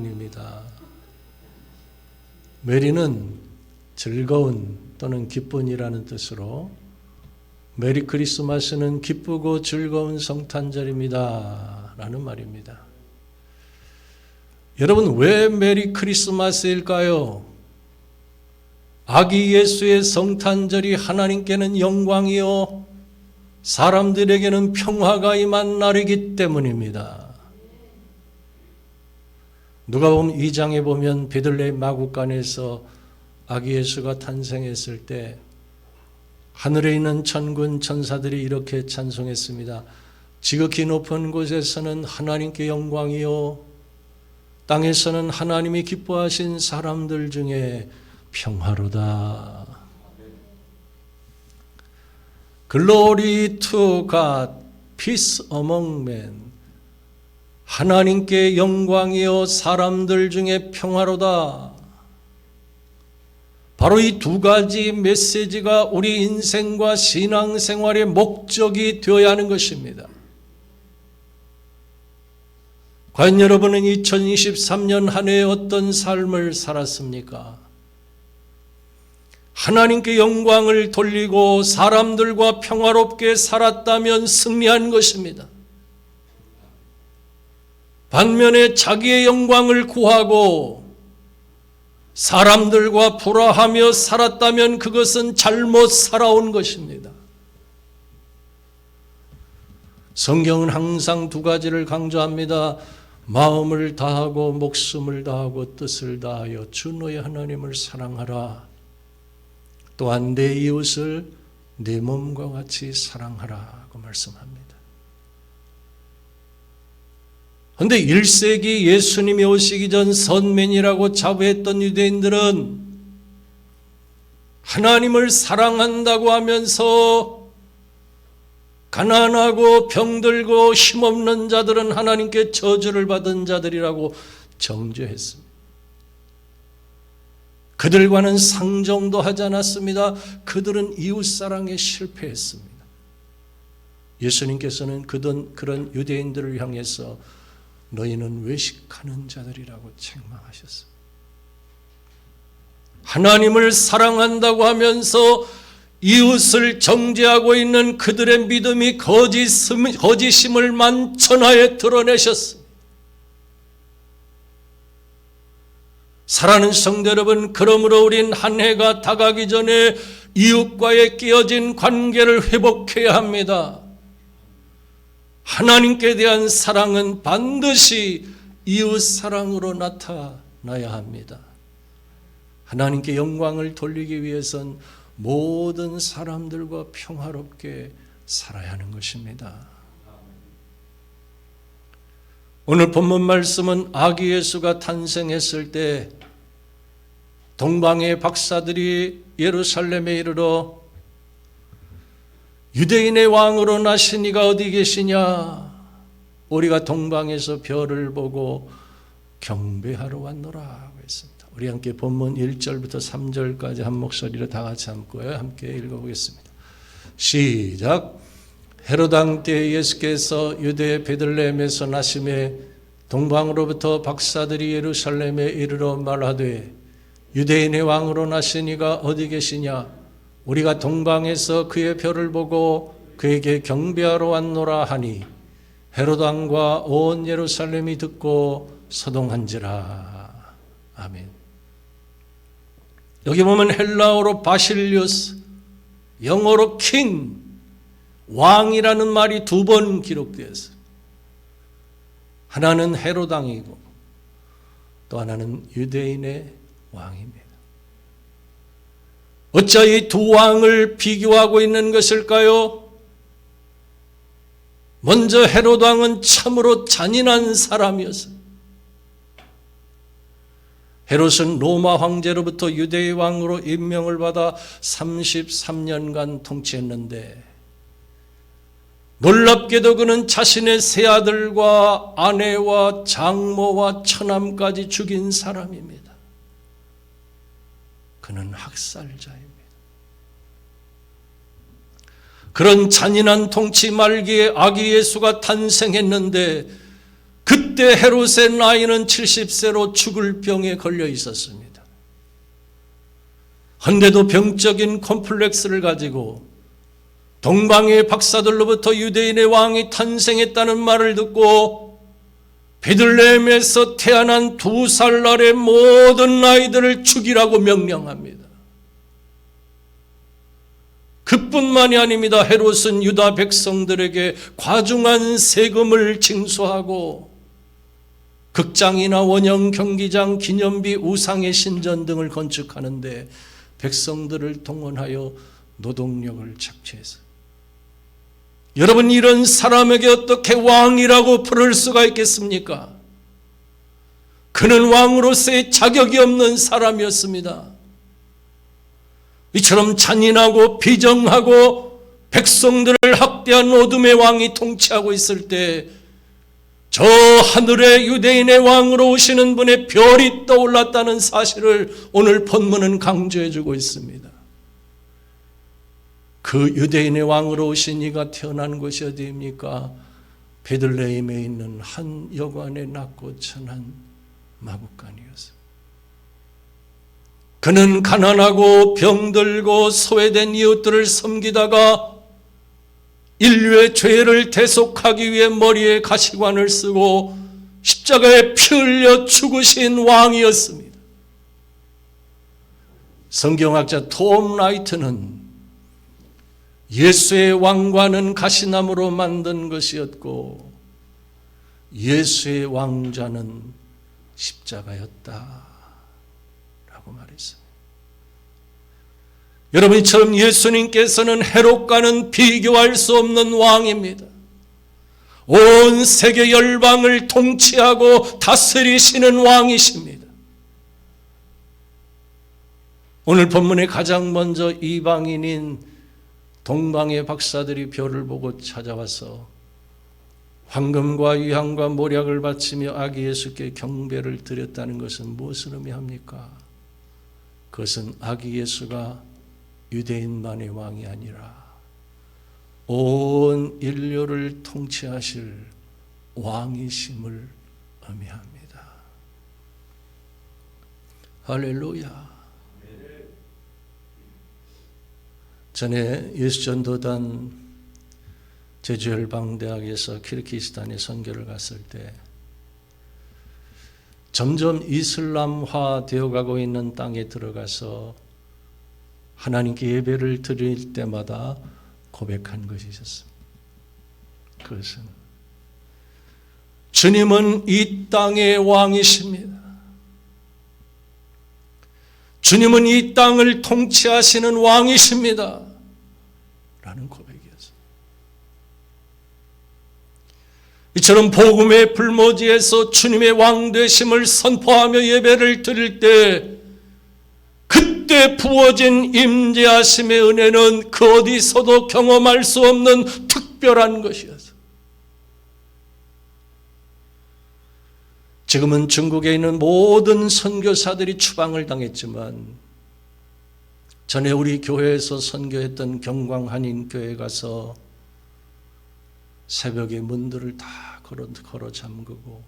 입니다. 메리는 즐거운 또는 기쁜이라는 뜻으로 메리 크리스마스는 기쁘고 즐거운 성탄절입니다 라는 말입니다. 여러분, 왜 메리 크리스마스일까요? 아기 예수의 성탄절이 하나님께는 영광이요 사람들에게는 평화가 임한 날이기 때문입니다. 누가복음 2장에 보면 베들레헴 마구간에서 아기 예수가 탄생했을 때 하늘에 있는 천군 천사들이 이렇게 찬송했습니다. 지극히 높은 곳에서는 하나님께 영광이요 땅에서는 하나님이 기뻐하신 사람들 중에 평화로다. Glory to God, peace among men. 하나님께 영광이요 사람들 중에 평화로다. 바로 이 두 가지 메시지가 우리 인생과 신앙생활의 목적이 되어야 하는 것입니다. 과연 여러분은 2023년 한 해에 어떤 삶을 살았습니까? 하나님께 영광을 돌리고 사람들과 평화롭게 살았다면 승리한 것입니다. 반면에 자기의 영광을 구하고 사람들과 불화하며 살았다면 그것은 잘못 살아온 것입니다. 성경은 항상 두 가지를 강조합니다. 마음을 다하고 목숨을 다하고 뜻을 다하여 주 너의 하나님을 사랑하라. 또한 내 이웃을 내 몸과 같이 사랑하라고 말씀합니다. 그런데 1세기 예수님이 오시기 전 선민이라고 자부했던 유대인들은 하나님을 사랑한다고 하면서 가난하고 병들고 힘없는 자들은 하나님께 저주를 받은 자들이라고 정죄했습니다. 그들과는 상종도 하지 않았습니다. 그들은 이웃사랑에 실패했습니다. 예수님께서는 그런 유대인들을 향해서 너희는 외식하는 자들이라고 책망하셨습니다. 하나님을 사랑한다고 하면서 이웃을 정죄하고 있는 그들의 믿음이 거짓임을 만천하에 드러내셨습니다. 사랑하는 성도 여러분, 그러므로 우린 한 해가 다가기 전에 이웃과의 깨어진 관계를 회복해야 합니다. 하나님께 대한 사랑은 반드시 이웃 사랑으로 나타나야 합니다. 하나님께 영광을 돌리기 위해선 모든 사람들과 평화롭게 살아야 하는 것입니다. 오늘 본문 말씀은 아기 예수가 탄생했을 때 동방의 박사들이 예루살렘에 이르러 유대인의 왕으로 나신 이가 어디 계시냐? 우리가 동방에서 별을 보고 경배하러 왔노라 했습니다. 우리 함께 본문 1절부터 3절까지 한 목소리로 다 같이 함께 읽어보겠습니다. 시작. 헤롯 왕 때 예수께서 유대 베들레헴에서 나심에 동방으로부터 박사들이 예루살렘에 이르러 말하되 유대인의 왕으로 나신 이가 어디 계시냐? 우리가 동방에서 그의 별을 보고 그에게 경배하러 왔노라 하니 헤롯 왕과 온 예루살렘이 듣고 서동한지라. 아멘. 여기 보면 헬라어로 바실리우스, 영어로 king, 왕이라는 말이 두 번 기록되었어요. 하나는 헤롯 왕이고 또 하나는 유대인의 왕입니다. 어찌 이 두 왕을 비교하고 있는 것일까요? 먼저 헤롯 왕은 참으로 잔인한 사람이었어요. 헤롯은 로마 황제로부터 유대의 왕으로 임명을 받아 33년간 통치했는데 놀랍게도 그는 자신의 세 아들과 아내와 장모와 처남까지 죽인 사람입니다. 그는 학살자입니다. 그런 잔인한 통치 말기에 아기 예수가 탄생했는데 그때 헤롯의 나이는 70세로 죽을 병에 걸려 있었습니다. 한데도 병적인 콤플렉스를 가지고 동방의 박사들로부터 유대인의 왕이 탄생했다는 말을 듣고 베들레헴에서 태어난 2살 날의 모든 아이들을 죽이라고 명령합니다. 그뿐만이 아닙니다. 헤롯은 유다 백성들에게 과중한 세금을 징수하고 극장이나 원형 경기장, 기념비, 우상의 신전 등을 건축하는데 백성들을 동원하여 노동력을 착취해서, 여러분, 이런 사람에게 어떻게 왕이라고 부를 수가 있겠습니까? 그는 왕으로서의 자격이 없는 사람이었습니다. 이처럼 잔인하고 비정하고 백성들을 학대한 어둠의 왕이 통치하고 있을 때 저 하늘의 유대인의 왕으로 오시는 분의 별이 떠올랐다는 사실을 오늘 본문은 강조해주고 있습니다. 그 유대인의 왕으로 오신 이가 태어난 곳이 어디입니까? 베들레헴에 있는 한 여관에 낮고 천한 마구간이었습니다. 그는 가난하고 병들고 소외된 이웃들을 섬기다가 인류의 죄를 대속하기 위해 머리에 가시관을 쓰고 십자가에 피 흘려 죽으신 왕이었습니다. 성경학자 톰 라이트는 예수의 왕관은 가시나무로 만든 것이었고 예수의 왕좌는 십자가였다 라고 말했습니다. 여러분, 이처럼 예수님께서는 헤롯과는 비교할 수 없는 왕입니다. 온 세계 열방을 통치하고 다스리시는 왕이십니다. 오늘 본문에 가장 먼저 이방인인 동방의 박사들이 별을 보고 찾아와서 황금과 유향과 모략을 바치며 아기 예수께 경배를 드렸다는 것은 무엇을 의미합니까? 그것은 아기 예수가 유대인만의 왕이 아니라 온 인류를 통치하실 왕이심을 의미합니다. 할렐루야. 전에 예수전도단 제주열방대학에서 키르기스탄에 선교를 갔을 때 점점 이슬람화 되어가고 있는 땅에 들어가서 하나님께 예배를 드릴 때마다 고백한 것이 있었습니다. 그것은 주님은 이 땅의 왕이십니다. 주님은 이 땅을 통치하시는 왕이십니다. 라는 고백이었습니다. 이처럼 복음의 불모지에서 주님의 왕되심을 선포하며 예배를 드릴 때 그때 부어진 임재하심의 은혜는 그 어디서도 경험할 수 없는 특별한 것이었어요. 지금은 중국에 있는 모든 선교사들이 추방을 당했지만 전에 우리 교회에서 선교했던 경광한인교회 가서 새벽에 문들을 다 걸어 잠그고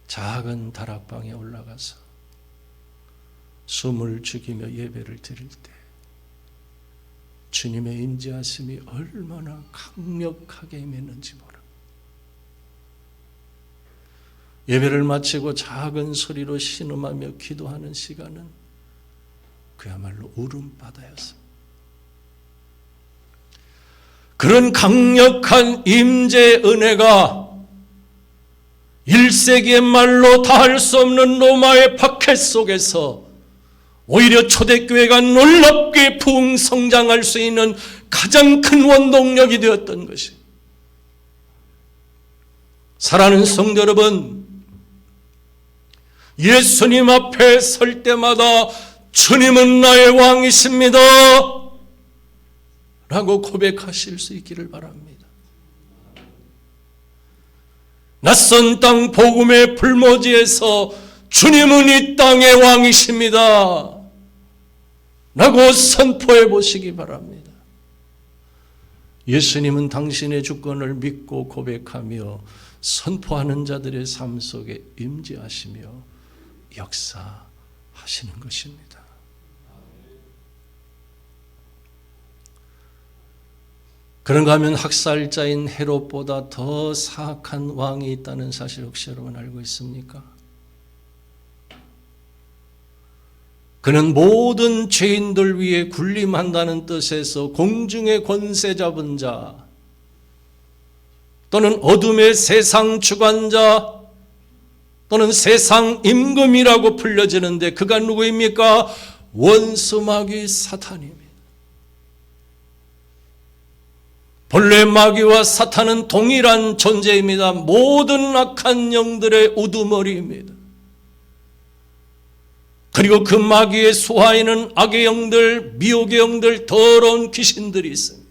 작은 다락방에 올라가서 숨을 죽이며 예배를 드릴 때 주님의 임재하심이 얼마나 강력하게 임했는지 모릅니다. 예배를 마치고 작은 소리로 신음하며 기도하는 시간은 그야말로 울음바다였습니다. 그런 강력한 임재의 은혜가 1세기의 말로 다할 수 없는 로마의 박해 속에서 오히려 초대교회가 놀랍게 부흥성장할 수 있는 가장 큰 원동력이 되었던 것이, 사랑하는 성도 여러분, 예수님 앞에 설 때마다 주님은 나의 왕이십니다 라고 고백하실 수 있기를 바랍니다. 낯선 땅 복음의 불모지에서 주님은 이 땅의 왕이십니다 라고 선포해 보시기 바랍니다. 예수님은 당신의 주권을 믿고 고백하며 선포하는 자들의 삶 속에 임재하시며 역사하시는 것입니다. 그런가 하면 학살자인 헤롯보다 더 사악한 왕이 있다는 사실 혹시 여러분 알고 있습니까? 그는 모든 죄인들 위에 군림한다는 뜻에서 공중의 권세 잡은 자 또는 어둠의 세상 주관자 또는 세상 임금이라고 불려지는데 그가 누구입니까? 원수 마귀 사탄입니다. 본래 마귀와 사탄은 동일한 존재입니다. 모든 악한 영들의 우두머리입니다. 그리고 그 마귀의 수하에는 악의 영들, 미혹의 영들, 더러운 귀신들이 있습니다.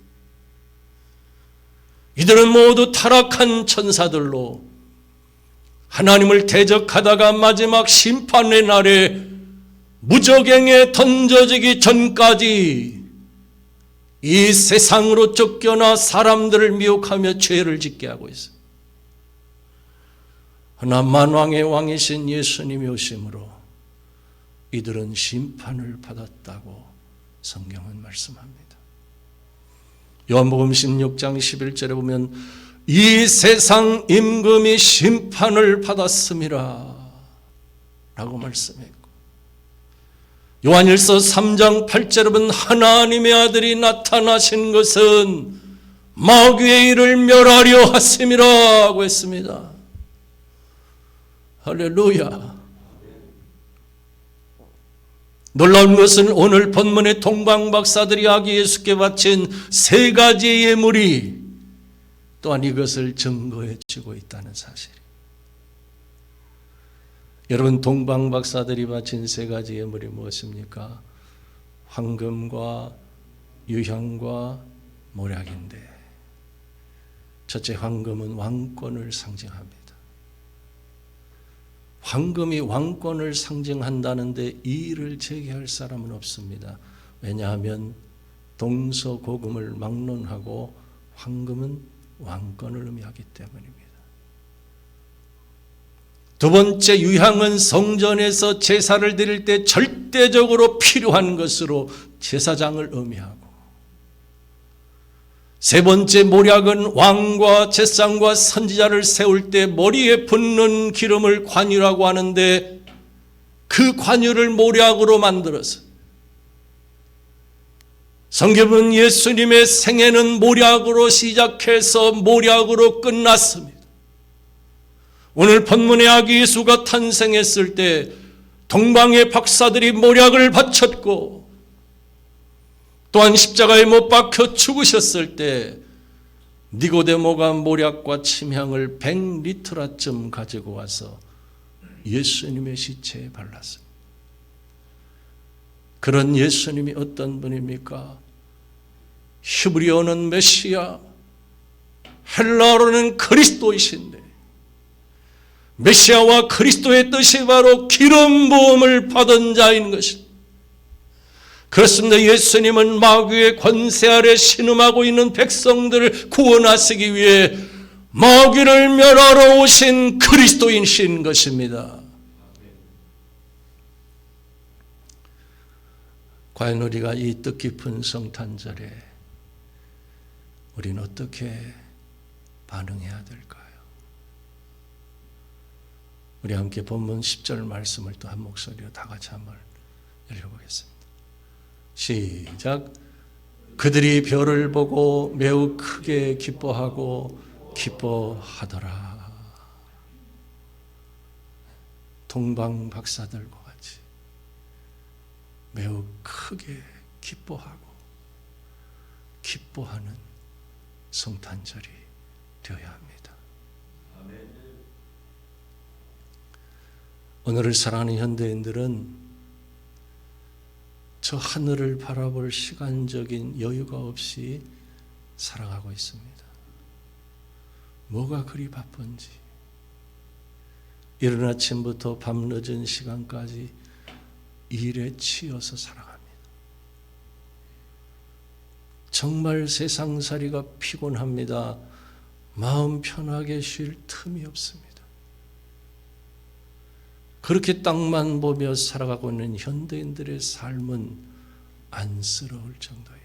이들은 모두 타락한 천사들로 하나님을 대적하다가 마지막 심판의 날에 무저갱에 던져지기 전까지 이 세상으로 쫓겨나 사람들을 미혹하며 죄를 짓게 하고 있습니다. 그러나 만왕의 왕이신 예수님이 오심으로 이들은 심판을 받았다고 성경은 말씀합니다. 요한복음 16장 11절에 보면 이 세상 임금이 심판을 받았음이라 라고 말씀했고, 요한일서 3장 8절에 보면 하나님의 아들이 나타나신 것은 마귀의 일을 멸하려 하심이라 고 했습니다. 할렐루야. 놀라운 것은 오늘 본문의 동방박사들이 아기 예수께 바친 세 가지의 예물이 또한 이것을 증거해 주고 있다는 사실이에요. 여러분, 동방박사들이 바친 세 가지 예물이 무엇입니까? 황금과 유향과 모략인데, 첫째 황금은 왕권을 상징합니다. 황금이 왕권을 상징한다는데 이의를 제기할 사람은 없습니다. 왜냐하면 동서고금을 막론하고 황금은 왕권을 의미하기 때문입니다. 두 번째, 유향은 성전에서 제사를 드릴 때 절대적으로 필요한 것으로 제사장을 의미하고, 세 번째, 모략은 왕과 제사장과 선지자를 세울 때 머리에 붓는 기름을 관유라고 하는데 그 관유를 모략으로 만들어서, 성경은 예수님의 생애는 모략으로 시작해서 모략으로 끝났습니다. 오늘 본문의 아기 예수가 탄생했을 때 동방의 박사들이 모략을 바쳤고, 또한 십자가에 못 박혀 죽으셨을 때 니고데모가 모략과 침향을 100리터라쯤 가지고 와서 예수님의 시체에 발랐습니다. 그런 예수님이 어떤 분입니까? 히브리어는 메시아, 헬라어로는 그리스도이신데, 메시아와 그리스도의 뜻이 바로 기름 부음을 받은 자인 것입니다. 그렇습니다. 예수님은 마귀의 권세 아래 신음하고 있는 백성들을 구원하시기 위해 마귀를 멸하러 오신 그리스도인이신 것입니다. 과연 우리가 이 뜻깊은 성탄절에 우리는 어떻게 반응해야 될까요? 우리 함께 본문 10절 말씀을 또 한 목소리로 다 같이 한번 읽어보겠습니다. 시작. 그들이 별을 보고 매우 크게 기뻐하고 기뻐하더라. 동방 박사들과 같이 매우 크게 기뻐하고 기뻐하는 성탄절이 되어야 합니다. 오늘을 사랑하는 현대인들은 저 하늘을 바라볼 시간적인 여유가 없이 살아가고 있습니다. 뭐가 그리 바쁜지 이른 아침부터 밤늦은 시간까지 일에 치여서 살아갑니다. 정말 세상살이가 피곤합니다. 마음 편하게 쉴 틈이 없습니다. 그렇게 땅만 보며 살아가고 있는 현대인들의 삶은 안쓰러울 정도입니다.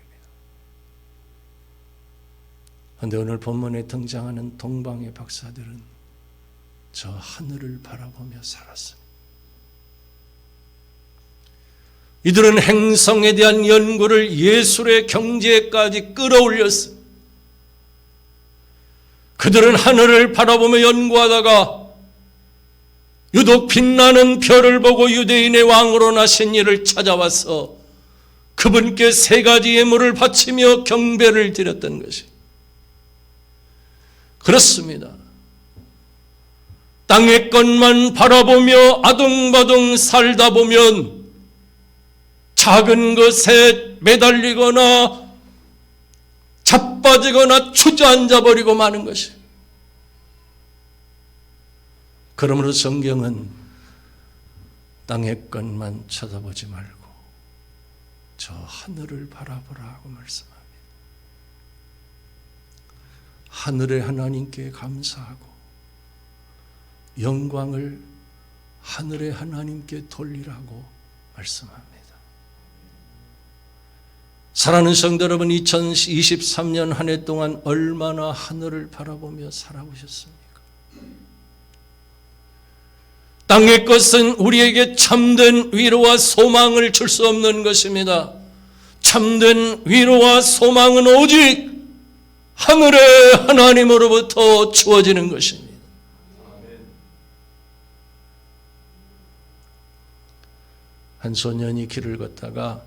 그런데 오늘 본문에 등장하는 동방의 박사들은 저 하늘을 바라보며 살았습니다. 이들은 행성에 대한 연구를 예술의 경지에까지 끌어올렸습니다. 그들은 하늘을 바라보며 연구하다가 유독 빛나는 별을 보고 유대인의 왕으로 나신 이를 찾아와서 그분께 3가지 예물을 바치며 경배를 드렸던 것이 그렇습니다. 땅의 것만 바라보며 아둥바둥 살다 보면 작은 것에 매달리거나 자빠지거나 주저앉아 버리고 마는 것이. 그러므로 성경은 땅의 것만 쳐다보지 말고 저 하늘을 바라보라고 말씀합니다. 하늘의 하나님께 감사하고 영광을 하늘의 하나님께 돌리라고 말씀합니다. 사랑하는 성도 여러분, 2023년 한 해 동안 얼마나 하늘을 바라보며 살아오셨습니까? 땅의 것은 우리에게 참된 위로와 소망을 줄 수 없는 것입니다. 참된 위로와 소망은 오직 하늘의 하나님으로부터 주어지는 것입니다. 한 소년이 길을 걷다가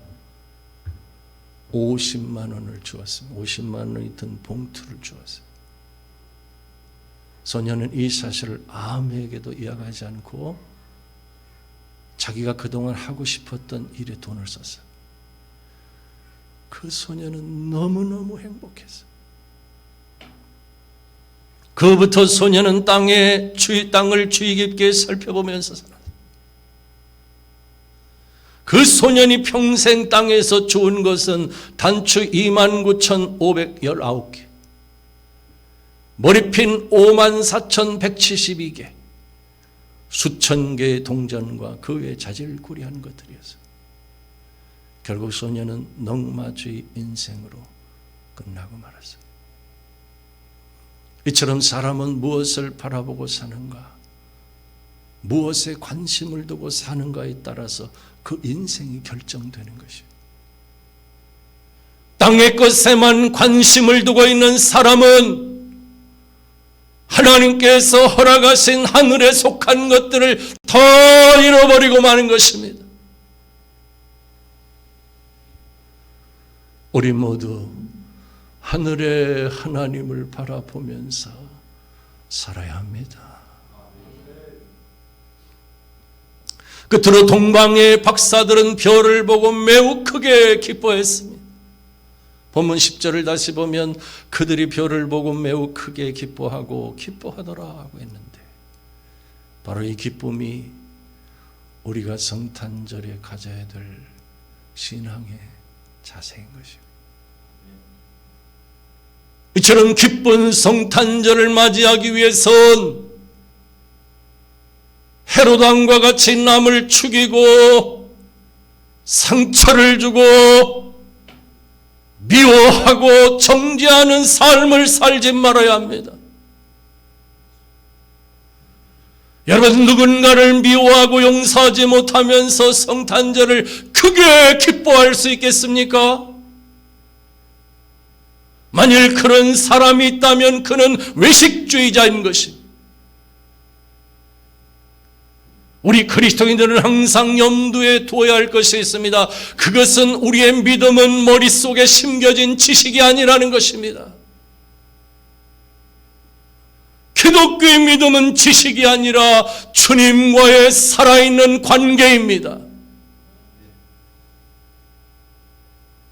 50만 원을 주었습니다. 50만 원이 든 봉투를 주었어요. 소년은 이 사실을 아무에게도 이야기하지 않고 자기가 그동안 하고 싶었던 일에 돈을 썼어요. 그 소년은 너무너무 행복했어요. 그부터 소년은 땅을 주의 깊게 살펴보면서 살았어요. 그 소년이 평생 땅에서 주운 것은 단추 29,519개, 머리핀 54,172개, 수천 개의 동전과 그 외에 자질구레한 것들이었어요. 결국 소년은 넝마주의 인생으로 끝나고 말았어요. 이처럼 사람은 무엇을 바라보고 사는가, 무엇에 관심을 두고 사는가에 따라서 그 인생이 결정되는 것이에요. 땅의 것에만 관심을 두고 있는 사람은 하나님께서 허락하신 하늘에 속한 것들을 다 잃어버리고 마는 것입니다. 우리 모두 하늘의 하나님을 바라보면서 살아야 합니다. 끝으로 동방의 박사들은 별을 보고 매우 크게 기뻐했습니다. 본문 10절을 다시 보면 그들이 별을 보고 매우 크게 기뻐하고 기뻐하더라고 했는데, 바로 이 기쁨이 우리가 성탄절에 가져야 될 신앙의 자세인 것입니다. 이처럼 기쁜 성탄절을 맞이하기 위해선 헤롯 왕과 같이 남을 죽이고 상처를 주고 미워하고 정죄하는 삶을 살지 말아야 합니다. 여러분, 누군가를 미워하고 용서하지 못하면서 성탄절을 크게 기뻐할 수 있겠습니까? 만일 그런 사람이 있다면 그는 외식주의자인 것입니다. 우리 그리스도인들은 항상 염두에 두어야 할 것이 있습니다. 그것은 우리의 믿음은 머릿속에 심겨진 지식이 아니라는 것입니다. 기독교의 믿음은 지식이 아니라 주님과의 살아있는 관계입니다.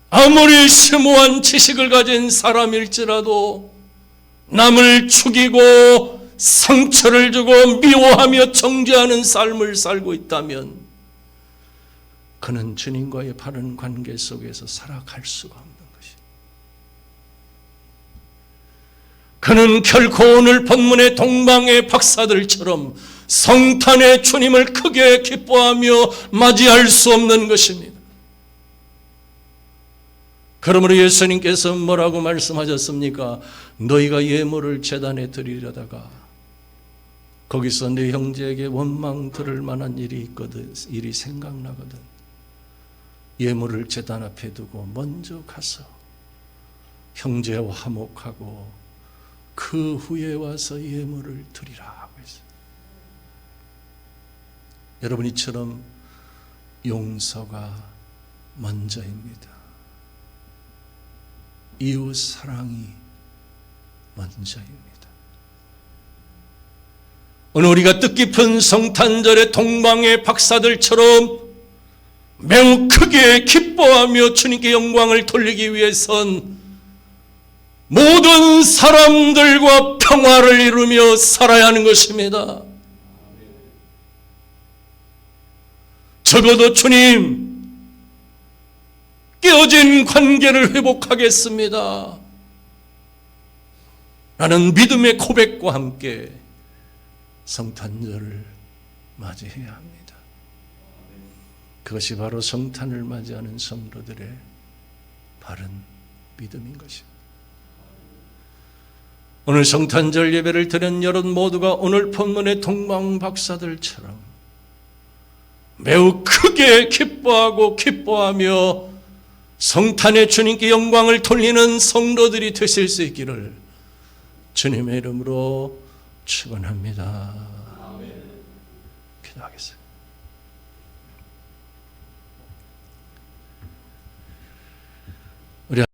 아무리 심오한 지식을 가진 사람일지라도 남을 죽이고 상처를 주고 미워하며 정죄하는 삶을 살고 있다면 그는 주님과의 바른 관계 속에서 살아갈 수가 없는 것입니다. 그는 결코 오늘 본문의 동방의 박사들처럼 성탄의 주님을 크게 기뻐하며 맞이할 수 없는 것입니다. 그러므로 예수님께서 뭐라고 말씀하셨습니까? 너희가 예물을 제단에 드리려다가 거기서 내 형제에게 원망 들을 만한 일이 있거든, 일이 생각나거든, 예물을 제단 앞에 두고 먼저 가서 형제와 화목하고 그 후에 와서 예물을 드리라 하고 있어요. 여러분, 이처럼 용서가 먼저입니다. 이웃 사랑이 먼저입니다. 오늘 우리가 뜻깊은 성탄절의 동방의 박사들처럼 매우 크게 기뻐하며 주님께 영광을 돌리기 위해선 모든 사람들과 평화를 이루며 살아야 하는 것입니다. 적어도 주님, 깨어진 관계를 회복하겠습니다 라는 믿음의 고백과 함께 성탄절을 맞이해야 합니다. 그것이 바로 성탄을 맞이하는 성도들의 바른 믿음인 것입니다. 오늘 성탄절 예배를 드린 여러분 모두가 오늘 본문의 동방 박사들처럼 매우 크게 기뻐하고 기뻐하며 성탄의 주님께 영광을 돌리는 성도들이 되실 수 있기를 주님의 이름으로 축원합니다. 기도하겠습니다.